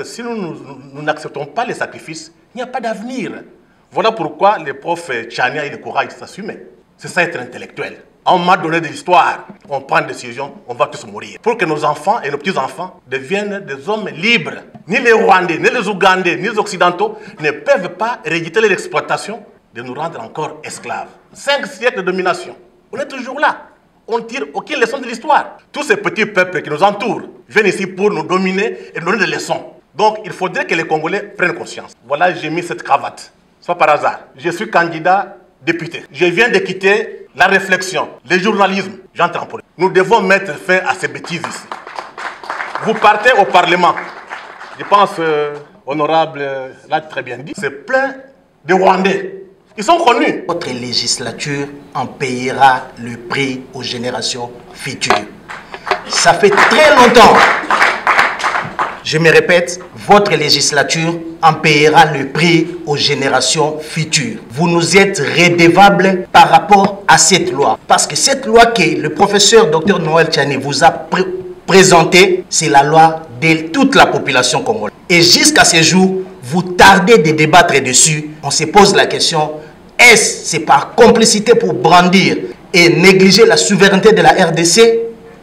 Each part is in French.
Si nous n'acceptons pas les sacrifices, il n'y a pas d'avenir. Voilà pourquoi les profs Tchania et le courage s'assument. C'est ça être intellectuel. On m'a donné de l'histoire, on prend une décision, on va tous mourir. Pour que nos enfants et nos petits-enfants deviennent des hommes libres. Ni les Rwandais, ni les Ougandais, ni les Occidentaux ne peuvent pas rééditer l'exploitation de nous rendre encore esclaves. 5 siècles de domination. On est toujours là. On ne tire aucune leçon de l'histoire. Tous ces petits peuples qui nous entourent viennent ici pour nous dominer et nous donner des leçons. Donc il faudrait que les Congolais prennent conscience. Voilà, j'ai mis cette cravate. Ce n'est pas par hasard. Je suis candidat député. Je viens de quitter la réflexion, le journalisme. J'entre en politique. Nous devons mettre fin à ces bêtises ici. Vous partez au Parlement. Je pense, honorable, l'a très bien dit. C'est plein de Rwandais. Ils sont connus. Votre législature en payera le prix aux générations futures. Ça fait très longtemps. Je me répète, votre législature en payera le prix aux générations futures. Vous nous êtes redevables par rapport à cette loi. Parce que cette loi que le professeur Dr Noël Tchani vous a présentée, c'est la loi de toute la population congolaise. Et jusqu'à ce jour, vous tardez de débattre dessus. On se pose la question, est-ce c'est par complicité pour brandir et négliger la souveraineté de la RDC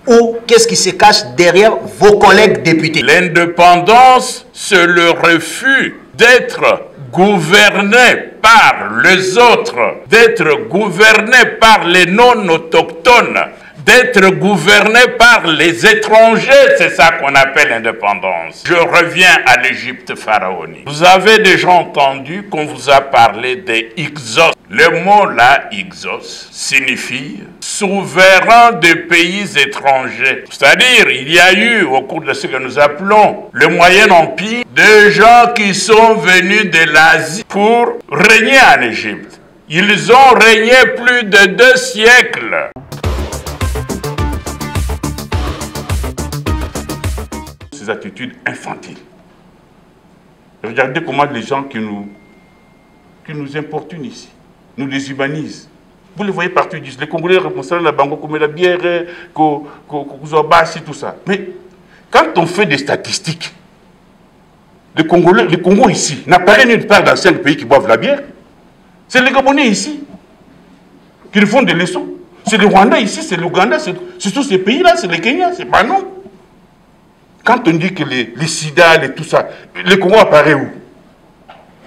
ou qu'est-ce qui se cache derrière vos collègues députés? L'indépendance, c'est le refus d'être gouverné par les autres, d'être gouverné par les non-autochtones, d'être gouverné par les étrangers, c'est ça qu'on appelle l'indépendance. Je reviens à l'Égypte pharaonique. Vous avez déjà entendu qu'on vous a parlé des Hyksos. Le mot là, Hyksos, signifie souverain des pays étrangers. C'est-à-dire, il y a eu, au cours de ce que nous appelons le Moyen Empire, des gens qui sont venus de l'Asie pour régner en Égypte. Ils ont régné plus de 2 siècles. Ces attitudes infantiles. Regardez comment les gens qui nous importunent ici, nous déshumanisent. Vous les voyez partout, ils disent les Congolais responsables de la banque, comme la bière, tout ça. Mais quand on fait des statistiques, le Congo ici n'apparaît nulle part dans 5 pays qui boivent la bière. C'est les Gabonais ici qui nous font des leçons. C'est le Rwanda ici, c'est l'Ouganda, c'est tous ces pays-là, c'est le Kenya, c'est pas non. Quand on dit que les sida et tout ça, le Congo apparaît où?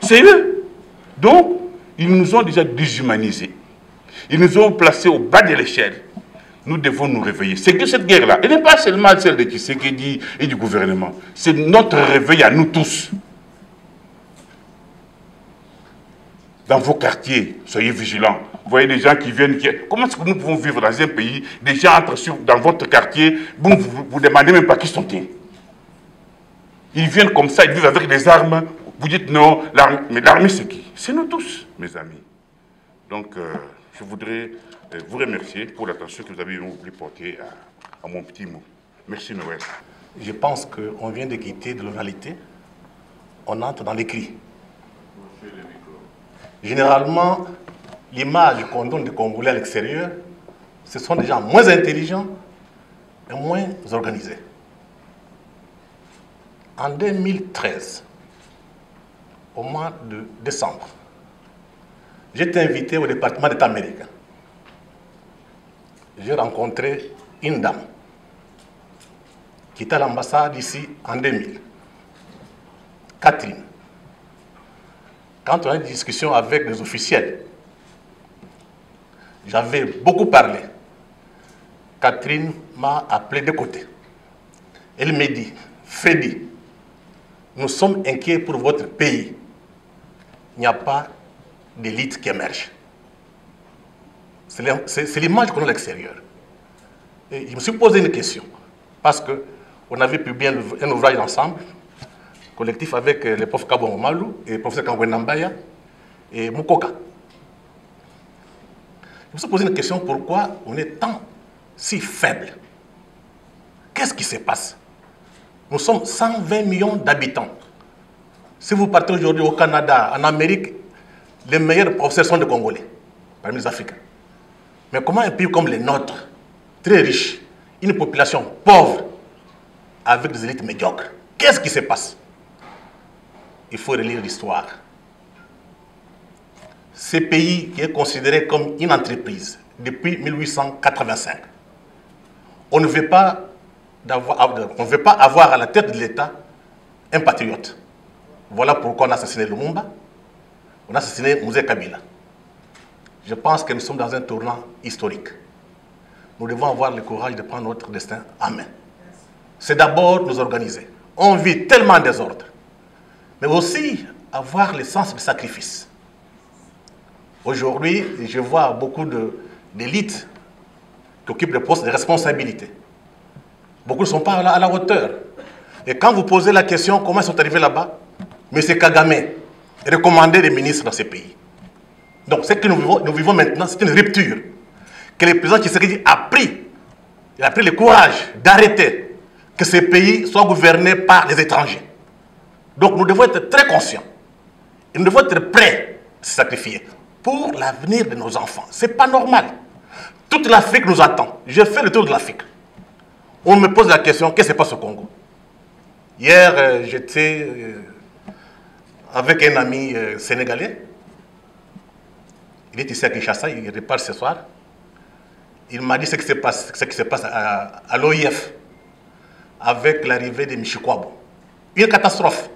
C'est eux. Donc, ils nous ont déjà déshumanisés. Ils nous ont placés au bas de l'échelle. Nous devons nous réveiller. C'est que cette guerre-là, elle n'est pas seulement celle de Tshisekedi et du gouvernement. C'est notre réveil à nous tous. Dans vos quartiers, soyez vigilants. Vous voyez des gens qui viennent... Comment est-ce que nous pouvons vivre dans un pays? Des gens entrent dans votre quartier, vous ne demandez même pas qui sont-ils. Ils viennent comme ça, ils vivent avec des armes. Vous dites non, mais l'armée c'est qui? C'est nous tous, mes amis. Donc, je voudrais vous remercier pour l'attention que vous avez voulu porter à mon petit mot. Merci Noël. Je pense qu'on vient de quitter de l'oralité. On entre dans l'écrit. Généralement, l'image qu'on donne des Congolais à l'extérieur, ce sont des gens moins intelligents et moins organisés. En 2013, au mois de décembre, j'étais invité au département d'État américain. J'ai rencontré une dame qui était à l'ambassade ici en 2000, Catherine. Quand on a eu une discussion avec des officiels, j'avais beaucoup parlé. Catherine m'a appelé de côté. Elle m'a dit, Freddy, nous sommes inquiets pour votre pays. Il n'y a pas d'élite qui émerge. C'est l'image qu'on a à l'extérieur. Et je me suis posé une question, parce qu'on avait publié un ouvrage ensemble, collectif avec le prof Kabongo Malou et le professeur Kangwe Nambaya et Mukoka. Je me suis posé une question, pourquoi on est tant si faible? Qu'est-ce qui se passe? Nous sommes 120 millions d'habitants. Si vous partez aujourd'hui au Canada, en Amérique, les meilleurs professeurs sont des Congolais, parmi les Africains. Mais comment un pays comme le nôtre, très riche, une population pauvre, avec des élites médiocres, qu'est-ce qui se passe? il faut relire l'histoire. Ce pays qui est considéré comme une entreprise depuis 1885, on ne veut pas avoir à la tête de l'État un patriote. Voilà pourquoi on a assassiné Lumumba, on a assassiné Mouzé Kabila. Je pense que nous sommes dans un tournant historique. Nous devons avoir le courage de prendre notre destin en main. C'est d'abord nous organiser. On vit tellement en désordre, mais aussi avoir le sens du sacrifice. Aujourd'hui, je vois beaucoup d'élites qui occupent des postes de responsabilité. Beaucoup ne sont pas à la hauteur. Et quand vous posez la question, comment ils sont arrivés là-bas, M. Kagame recommandait des ministres dans ces pays. Donc, ce que nous vivons maintenant, c'est une rupture. Que le président Tshisekedi a pris le courage d'arrêter que ces pays soient gouvernés par les étrangers. Donc, nous devons être très conscients. Et nous devons être prêts à se sacrifier pour l'avenir de nos enfants. Ce n'est pas normal. Toute l'Afrique nous attend. Je fais le tour de l'Afrique. On me pose la question, qu'est-ce qui se passe au Congo? Hier, j'étais avec un ami sénégalais. Il est ici à Kinshasa, il repart ce soir. Il m'a dit ce qui se passe à l'OIF avec l'arrivée de Michikwabo. Une catastrophe.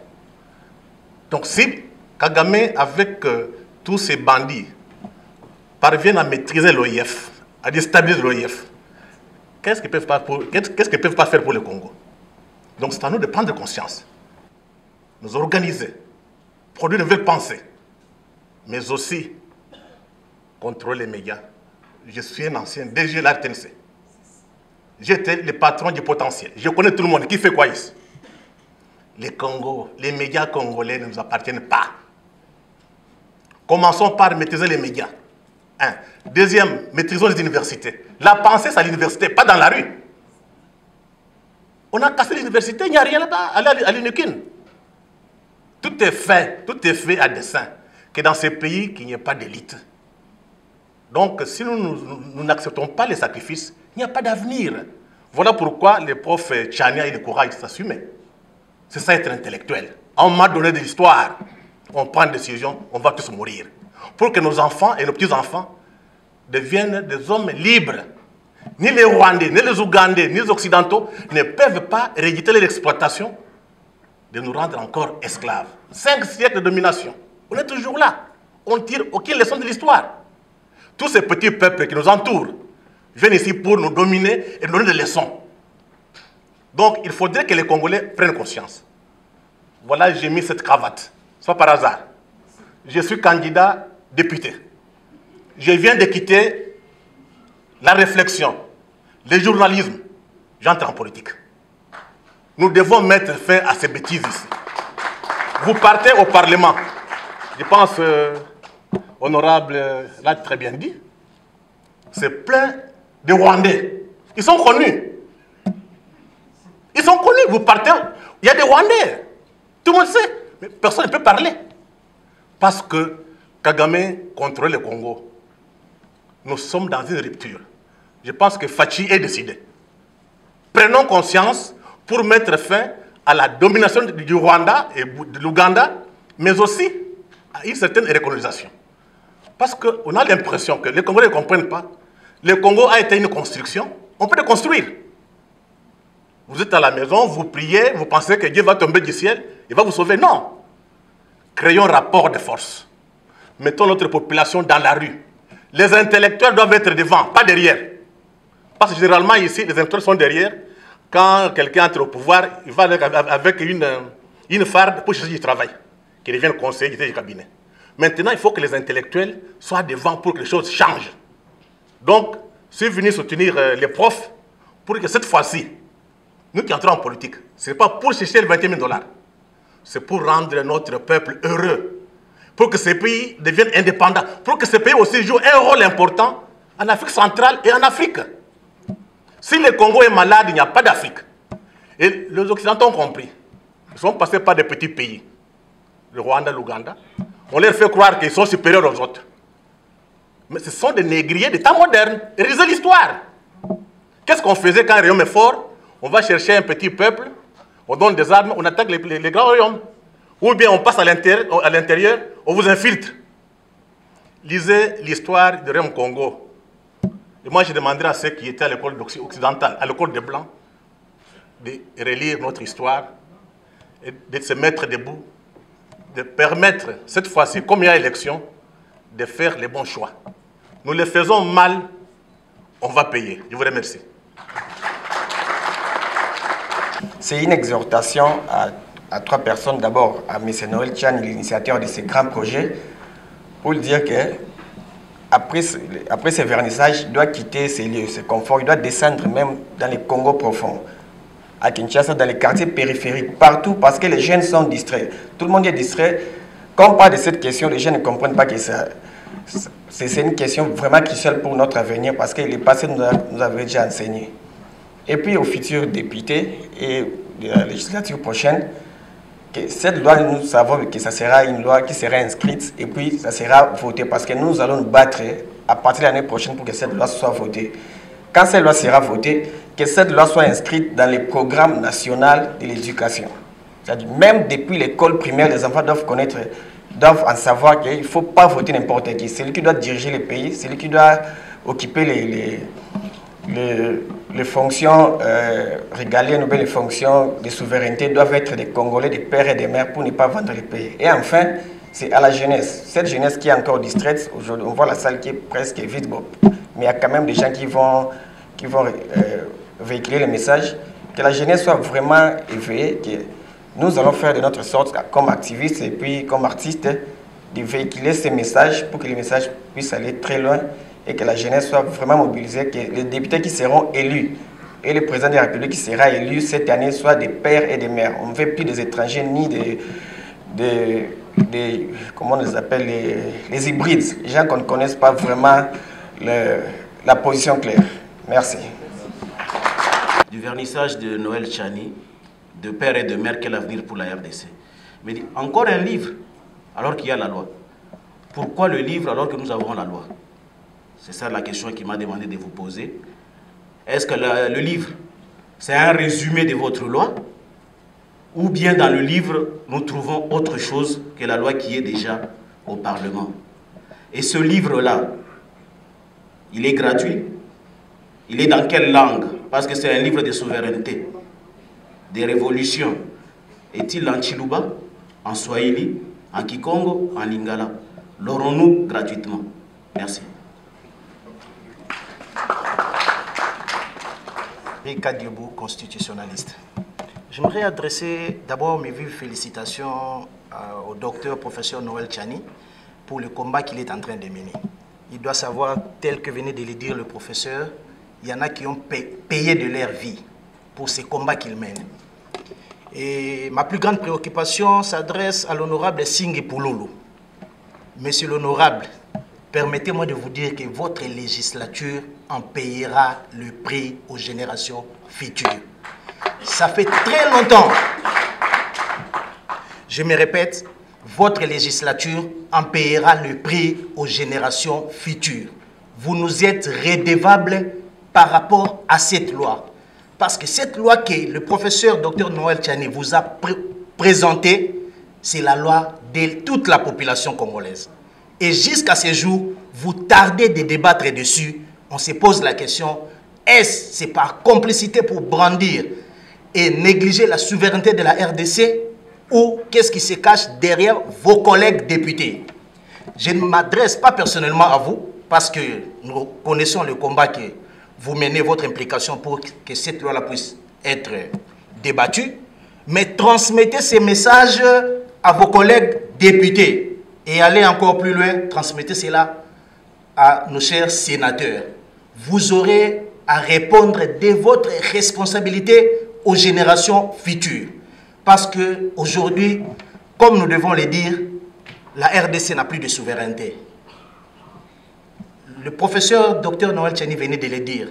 Donc si Kagame, avec tous ces bandits, parviennent à maîtriser l'OIF, à déstabiliser l'OIF, qu'est-ce qu'ils ne peuvent pas faire pour le Congo? Donc c'est à nous de prendre conscience, nous organiser, produire une nouvelle pensée, mais aussi contrôler les médias. Je suis un ancien DG de la RTNC. J'étais le patron du potentiel. Je connais tout le monde. Qui fait quoi ici? Les médias congolais ne nous appartiennent pas. Commençons par maîtriser les médias. Un. Deuxième, maîtrisons les universités. La pensée, c'est à l'université, pas dans la rue. On a cassé l'université, il n'y a rien là-bas, à l'UNIKIN. Tout est fait à dessein. Que dans ces pays, qu'il n'y ait pas d'élite. Donc, si nous n'acceptons pas les sacrifices, il n'y a pas d'avenir. Voilà pourquoi les profs Tchania a eu le courage de s'assumer. C'est ça être intellectuel. On m'a donné de l'histoire. On prend une décision, on va tous mourir. Pour que nos enfants et nos petits-enfants deviennent des hommes libres. Ni les Rwandais, ni les Ougandais, ni les Occidentaux ne peuvent pas héréditer l'exploitation de nous rendre encore esclaves. 5 siècles de domination. On est toujours là. On ne tire aucune leçon de l'histoire. Tous ces petits peuples qui nous entourent viennent ici pour nous dominer et nous donner des leçons. Donc, il faudrait que les Congolais prennent conscience. Voilà, j'ai mis cette cravate. Ce n'est pas par hasard. Je suis candidat député. Je viens de quitter la réflexion, le journalisme. J'entre en politique. Nous devons mettre fin à ces bêtises ici. Vous partez au Parlement. Je pense... Honorable l'a très bien dit, c'est plein de Rwandais. Ils sont connus. Ils sont connus. Vous partez, il y a des Rwandais. Tout le monde sait. Mais personne ne peut parler. Parce que Kagame contrôle le Congo. Nous sommes dans une rupture. Je pense que Fachi est décidé. Prenons conscience pour mettre fin à la domination du Rwanda et de l'Ouganda, mais aussi à une certaine recolonisation. Parce qu'on a l'impression que les Congolais ne comprennent pas. Le Congo a été une construction. On peut le construire. Vous êtes à la maison, vous priez, vous pensez que Dieu va tomber du ciel, il va vous sauver. Non. Créons un rapport de force. Mettons notre population dans la rue. Les intellectuels doivent être devant, pas derrière. Parce que généralement ici, les intellectuels sont derrière. Quand quelqu'un entre au pouvoir, il va avec une farde pour chercher du travail, qui devient conseiller du cabinet. Maintenant, il faut que les intellectuels soient devant pour que les choses changent. Donc, je suis venu soutenir les profs pour que cette fois-ci, nous qui entrons en politique, ce n'est pas pour chercher le 21 000 $. C'est pour rendre notre peuple heureux. Pour que ces pays deviennent indépendants. Pour que ces pays aussi jouent un rôle important en Afrique centrale et en Afrique. Si le Congo est malade, il n'y a pas d'Afrique. Et les Occidentaux ont compris. Ils sont passés par des petits pays. Le Rwanda, l'Ouganda. On leur fait croire qu'ils sont supérieurs aux autres. Mais ce sont des négriers des temps modernes. Lisez l'histoire. Qu'est-ce qu'on faisait quand un royaume est fort? On va chercher un petit peuple, on donne des armes, on attaque les grands royaumes. Ou bien on passe à l'intérieur, on vous infiltre. Lisez l'histoire de Rem Congo. Et moi, je demanderai à ceux qui étaient à l'école occidentale, à l'école des Blancs, de relire notre histoire et de se mettre debout, de permettre, cette fois-ci, comme il y a élection, de faire les bons choix. Nous les faisons mal, on va payer. Je vous remercie. C'est une exhortation à trois personnes. D'abord, à M. Noël Tchani, l'initiateur de ce grand projet, pour lui dire que après ce vernissage, il doit quitter ses lieux, ses conforts, il doit descendre même dans les Congo profonds, à Kinshasa, dans les quartiers périphériques, partout, parce que les jeunes sont distraits. Tout le monde est distrait. Quand on parle de cette question, les jeunes ne comprennent pas que c'est une question vraiment cruciale pour notre avenir, parce que le passé nous avait déjà enseigné. Et puis aux futurs députés et de la législature prochaine, que cette loi, nous savons que ça sera une loi qui sera inscrite et puis ça sera voté, parce que nous allons nous battre à partir de l'année prochaine pour que cette loi soit votée. Quand cette loi sera votée, que cette loi soit inscrite dans les programmes nationaux de l'éducation. C'est-à-dire, même depuis l'école primaire, les enfants doivent connaître, doivent en savoir qu'il ne faut pas voter n'importe qui. C'est lui qui doit diriger le pays, c'est lui qui doit occuper les fonctions régaliennes ou bien les fonctions de souveraineté doivent être des Congolais, des pères et des mères pour ne pas vendre le pays. Et enfin, c'est à la jeunesse. Cette jeunesse qui est encore distraite, aujourd'hui on voit la salle qui est presque vide, bon, mais il y a quand même des gens qui vont véhiculer le message, que la jeunesse soit vraiment éveillée, que nous allons faire de notre sorte comme activistes et puis comme artistes de véhiculer ces messages pour que les messages puissent aller très loin et que la jeunesse soit vraiment mobilisée, que les députés qui seront élus et le président de la République qui sera élu cette année soient des pères et des mères. On ne veut plus des étrangers ni comment on les appelle, les hybrides, les gens qu'on ne connaisse pas vraiment la position claire. Merci. Du vernissage de Noël Tchani, de père et de mère, quel avenir pour la RDC? Mais encore un livre, alors qu'il y a la loi. Pourquoi le livre alors que nous avons la loi? C'est ça la question qui m'a demandé de vous poser. Est-ce que le livre, c'est un résumé de votre loi? Ou bien dans le livre, nous trouvons autre chose que la loi qui est déjà au Parlement? Et ce livre-là, il est gratuit? Il est dans quelle langue? Parce que c'est un livre de souveraineté, de révolution. Est-il en Chiluba, en Swahili, en Kikongo, en Lingala? L'aurons-nous gratuitement? Merci. Kadiobo, constitutionnaliste. J'aimerais adresser d'abord mes vives félicitations au docteur professeur Noël Tchani pour le combat qu'il est en train de mener. Il doit savoir, tel que venait de le dire le professeur, il y en a qui ont payé de leur vie pour ces combats qu'il mène. Et ma plus grande préoccupation s'adresse à l'honorable Singi Pouloulou. Monsieur l'honorable, permettez-moi de vous dire que votre législature en payera le prix aux générations futures. Ça fait très longtemps. Je me répète, votre législature en payera le prix aux générations futures. Vous nous êtes redevables par rapport à cette loi. Parce que cette loi que le professeur Dr Noël Tchani vous a présentée, c'est la loi de toute la population congolaise. Et jusqu'à ce jour, vous tardez de débattre dessus. On se pose la question, est-ce c'est par complicité pour brandir et négliger la souveraineté de la RDC ou qu'est-ce qui se cache derrière vos collègues députés? Je ne m'adresse pas personnellement à vous parce que nous connaissons le combat que vous menez, votre implication pour que cette loi-là puisse être débattue, mais transmettez ces messages à vos collègues députés et allez encore plus loin, transmettez cela à nos chers sénateurs. Vous aurez à répondre de votre responsabilité aux générations futures. Parce qu'aujourd'hui, comme nous devons le dire, la RDC n'a plus de souveraineté. Le professeur Dr Noël Tchani venait de le dire.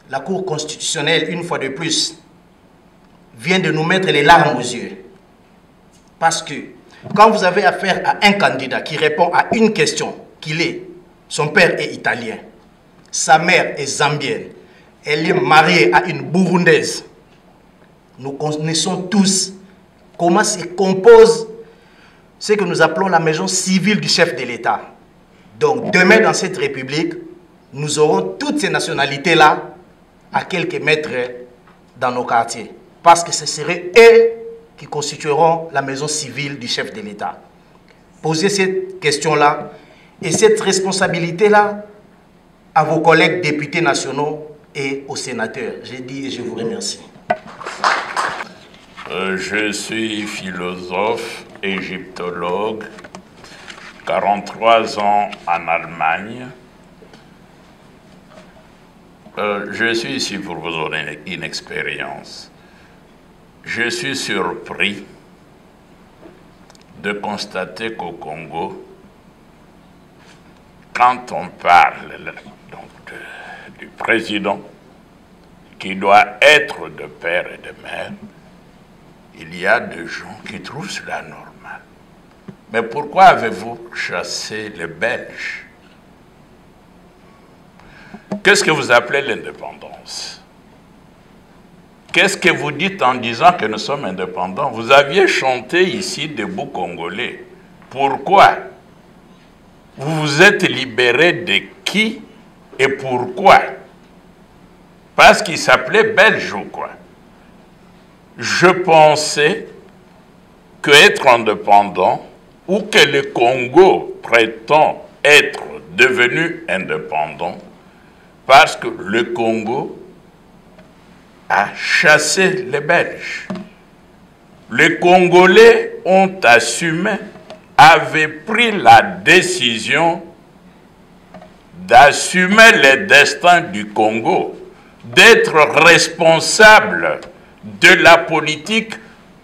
La Cour constitutionnelle, une fois de plus, vient de nous mettre les larmes aux yeux. Parce que quand vous avez affaire à un candidat qui répond à une question, qu'il est, son père est italien, sa mère est zambienne, elle est mariée à une burundaise. Nous connaissons tous comment se compose ce que nous appelons la maison civile du chef de l'État. Donc demain dans cette République, nous aurons toutes ces nationalités-là à quelques mètres dans nos quartiers. Parce que ce seraient eux qui constitueront la maison civile du chef de l'État. Posez cette question-là et cette responsabilité-là à vos collègues députés nationaux et aux sénateurs. J'ai dit et je vous remercie. Je suis philosophe, égyptologue, 43 ans en Allemagne. Je suis ici pour vous donner une expérience. Je suis surpris de constater qu'au Congo, quand on parle donc, du président qui doit être de père et de mère, il y a des gens qui trouvent cela normal. Mais pourquoi avez-vous chassé les Belges? Qu'est-ce que vous appelez l'indépendance? Qu'est-ce que vous dites en disant que nous sommes indépendants? Vous aviez chanté ici debout congolais. Pourquoi? Vous vous êtes libéré de qui et pourquoi? Parce qu'il s'appelait Belge ou quoi? Je pensais qu'être indépendant ou que le Congo prétend être devenu indépendant parce que le Congo a chassé les Belges. Les Congolais ont assumé, avaient pris la décision d'assumer le destin du Congo, d'être responsable de la politique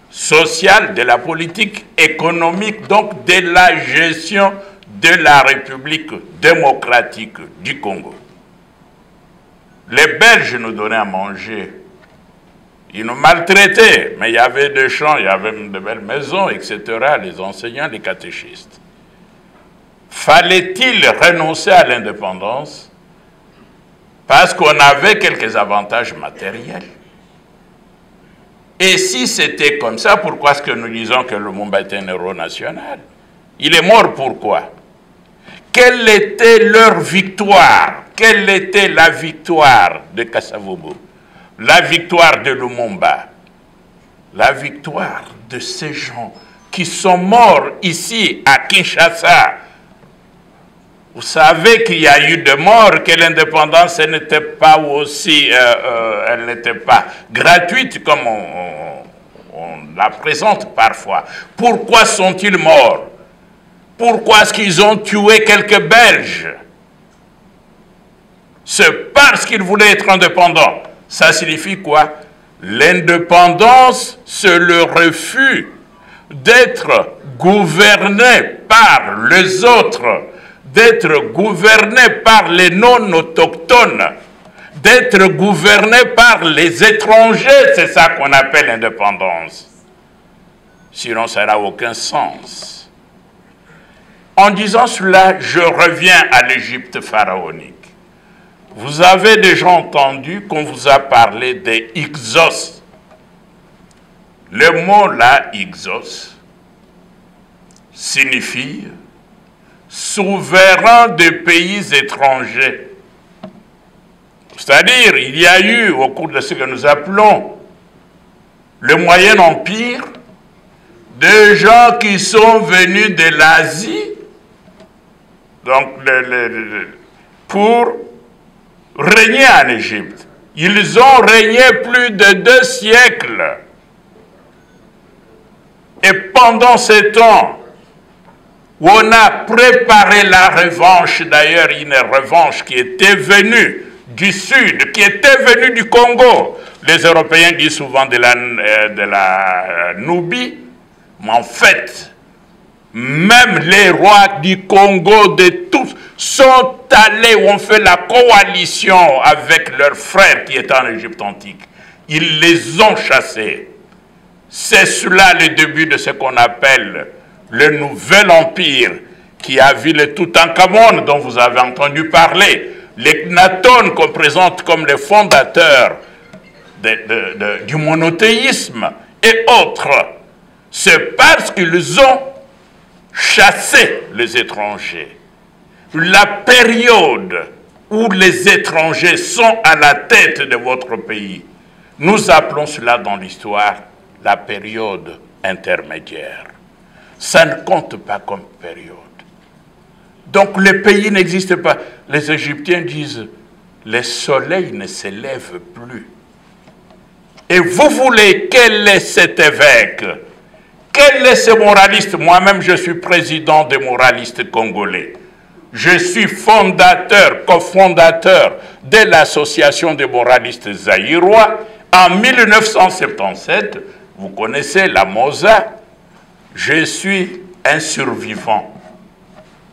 sociale, de la politique économique, donc de la gestion de la République démocratique du Congo. Les Belges nous donnaient à manger. Ils nous maltraitaient, mais il y avait des champs, il y avait de belles maisons, etc., les enseignants, les catéchistes. Fallait-il renoncer à l'indépendance parce qu'on avait quelques avantages matériels? Et si c'était comme ça, pourquoi est-ce que nous disons que Lumumba est un héros national? Il est mort pourquoi? Quelle était leur victoire? Quelle était la victoire de Kasavubu? La victoire de Lumumba? La victoire de ces gens qui sont morts ici à Kinshasa. Vous savez qu'il y a eu de morts, que l'indépendance n'était pas aussi, elle n'était pas gratuite comme on la présente parfois. Pourquoi sont-ils morts? Pourquoi est-ce qu'ils ont tué quelques Belges? C'est parce qu'ils voulaient être indépendants. Ça signifie quoi? L'indépendance, c'est le refus d'être gouverné par les autres, d'être gouverné par les non-autochtones, d'être gouverné par les étrangers. C'est ça qu'on appelle l'indépendance. Sinon, ça n'a aucun sens. En disant cela, je reviens à l'Égypte pharaonique. Vous avez déjà entendu qu'on vous a parlé des Hyksos. Le mot là, Hyksos, signifie souverain des pays étrangers. C'est-à-dire, il y a eu, au cours de ce que nous appelons le Moyen Empire, des gens qui sont venus de l'Asie, donc pour régner en Égypte. Ils ont régné plus de 2 siècles. Et pendant ce temps, où on a préparé la revanche, d'ailleurs une revanche qui était venue du Sud, qui était venue du Congo. Les Européens disent souvent de la Nubie, mais en fait, même les rois du Congo, de tous, sont allés ou ont fait la coalition avec leurs frères qui étaient en Égypte antique. Ils les ont chassés. C'est cela le début de ce qu'on appelle le Nouvel Empire, qui a vu le Toutankhamon dont vous avez entendu parler, les Knaton qu'on présente comme les fondateurs du monothéisme et autres. c'est parce qu'ils ont chassé les étrangers. La période où les étrangers sont à la tête de votre pays, nous appelons cela dans l'histoire la période intermédiaire. Ça ne compte pas comme période. Donc le pays n'existe pas. Les Égyptiens disent, le soleil ne se lève plus. Et vous voulez, quel est cet évêque? Quel est ce moraliste? Moi-même, je suis président des moralistes congolais. Je suis fondateur, cofondateur de l'association des moralistes zaïrois. En 1977, vous connaissez la MOSA, je suis un survivant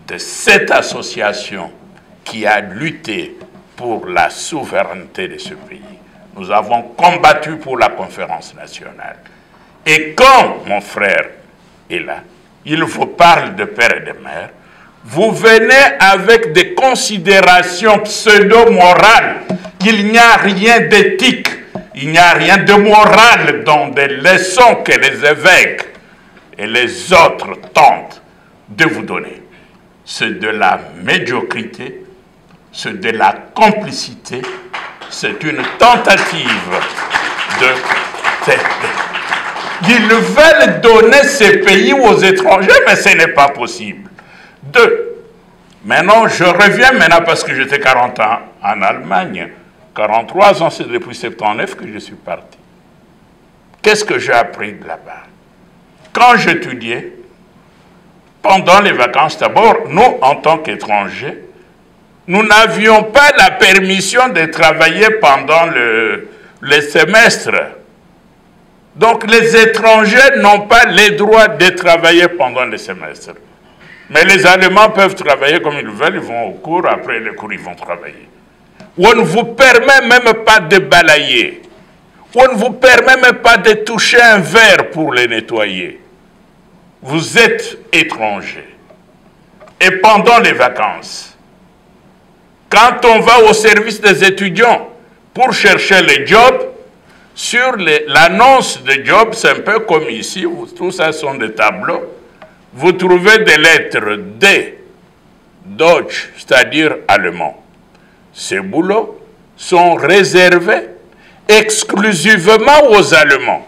de cette association qui a lutté pour la souveraineté de ce pays. Nous avons combattu pour la conférence nationale. Et quand mon frère est là, il vous parle de père et de mère, vous venez avec des considérations pseudo-morales. Il n'y a rien d'éthique, il n'y a rien de moral dans des leçons que les évêques et les autres tentent de vous donner. C'est de la médiocrité, c'est de la complicité, c'est une tentative de... Ils veulent donner ces pays aux étrangers, mais ce n'est pas possible. Maintenant, je reviens parce que j'étais 40 ans en Allemagne. 43 ans, c'est depuis 79 que je suis parti. Qu'est-ce que j'ai appris de là-bas? Quand j'étudiais, pendant les vacances, d'abord, nous, en tant qu'étrangers, nous n'avions pas la permission de travailler pendant le semestre. Donc, les étrangers n'ont pas le droit de travailler pendant le semestre. Mais les Allemands peuvent travailler comme ils veulent, ils vont au cours, après le cours, ils vont travailler. On ne vous permet même pas de balayer. On ne vous permet même pas de toucher un verre pour le nettoyer. Vous êtes étranger. Et pendant les vacances, quand on va au service des étudiants pour chercher les jobs, sur l'annonce de jobs, c'est un peu comme ici, tout ça sont des tableaux, vous trouvez des lettres D, Deutsch, c'est-à-dire allemand. Ces boulots sont réservés exclusivement aux Allemands.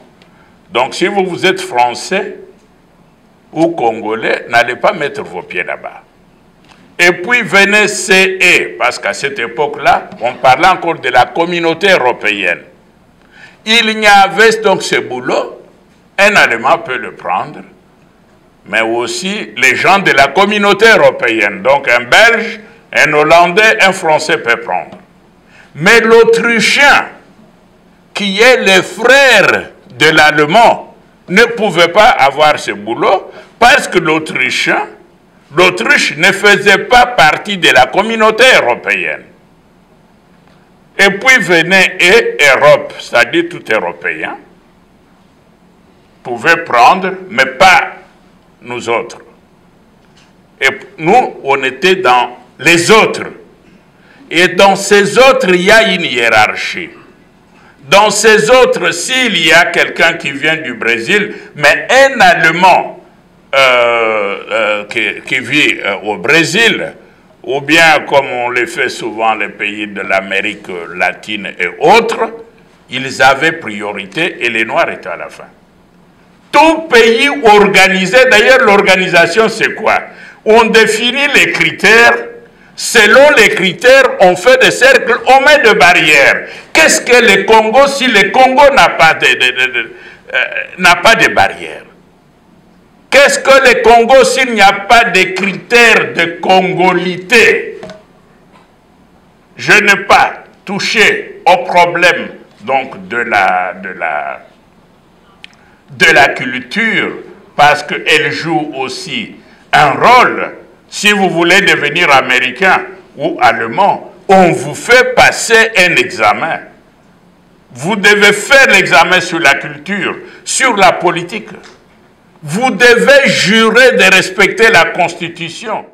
Donc si vous êtes français ou congolais, n'allez pas mettre vos pieds là-bas. Et puis venez CE, parce qu'à cette époque-là, on parlait encore de la communauté européenne. Il y avait donc ce boulot, un Allemand peut le prendre, mais aussi les gens de la communauté européenne. Donc un Belge, un Hollandais, un Français peut prendre. Mais l'Autrichien, qui est le frère de l'Allemand, ne pouvait pas avoir ce boulot parce que l'Autriche ne faisait pas partie de la communauté européenne. Et puis venait Europe, c'est-à-dire tout Européen, pouvait prendre, mais pas nous autres. Et nous, on était dans les autres. Et dans ces autres, il y a une hiérarchie. Dans ces autres, s'il y a quelqu'un qui vient du Brésil, mais un Allemand qui vit au Brésil, ou bien comme on le fait souvent les pays de l'Amérique latine et autres, ils avaient priorité et les Noirs étaient à la fin. Tout pays organisé, d'ailleurs l'organisation c'est quoi? On définit les critères, selon les critères on fait des cercles, on met des barrières. Qu'est-ce que le Congo si le Congo n'a pas de barrières? Qu'est-ce que le Congo s'il n'y a pas de critères de congolité? Je n'ai pas touché au problème donc de la culture parce qu'elle joue aussi un rôle. Si vous voulez devenir américain ou allemand, on vous fait passer un examen. Vous devez faire l'examen sur la culture, sur la politique. Vous devez jurer de respecter la Constitution.